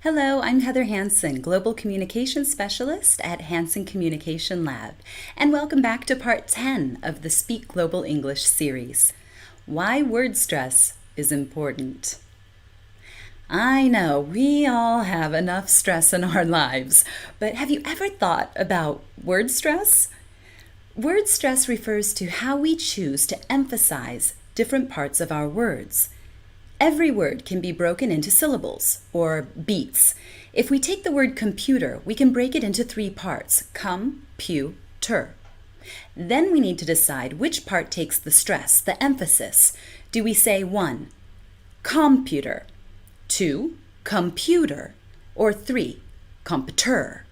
Hello, I'm Heather Hansen, Global Communication Specialist at Hansen Communication Lab, and welcome back to Part 10 of the Speak Global English series. Why word stress is important. I know we all have enough stress in our lives, but have you ever thought about word stress? Word stress refers to how we choose to emphasize different parts of our words. Every word can be broken into syllables, or beats. If we take the word computer, we can break it into 3 parts, com-pu-ter. Then we need to decide which part takes the stress, the emphasis. Do we say 1, computer, 2, computer, or 3, computer?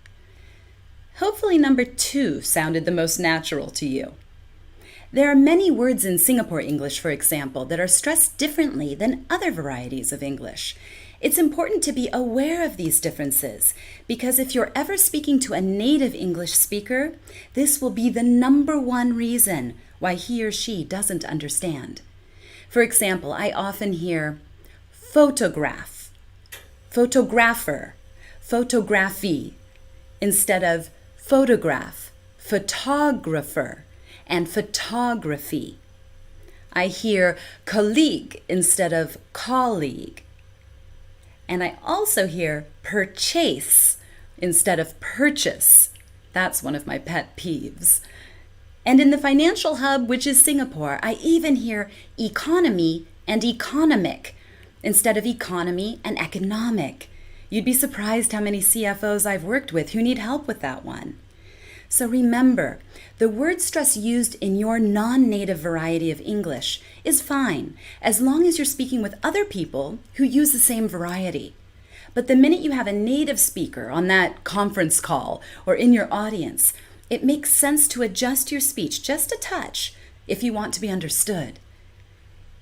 Hopefully number 2 sounded the most natural to you. There are many words in Singapore English, for example, that are stressed differently than other varieties of English. It's important to be aware of these differences because if you're ever speaking to a native English speaker, this will be the number 1 reason why he or she doesn't understand. For example, I often hear photograph, photographer, photography, instead of photograph, photographer, and photography. I hear colleague instead of colleague. And I also hear purchase instead of purchase. That's one of my pet peeves. And in the financial hub, which is Singapore, I even hear economy and economic instead of economy and economic. You'd be surprised how many CFOs I've worked with who need help with that one. So remember, the word stress used in your non-native variety of English is fine as long as you're speaking with other people who use the same variety. But the minute you have a native speaker on that conference call or in your audience, it makes sense to adjust your speech just a touch if you want to be understood.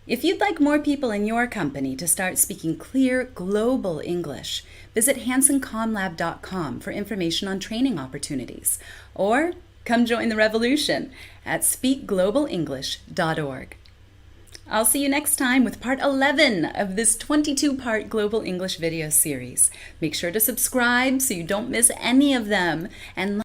If you'd like more people in your company to start speaking clear global English, visit hansencomlab.com for information on training opportunities, or come join the revolution at speakglobalenglish.org. I'll see you next time with part 11 of this 22-part Global English video series. Make sure to subscribe so you don't miss any of them, and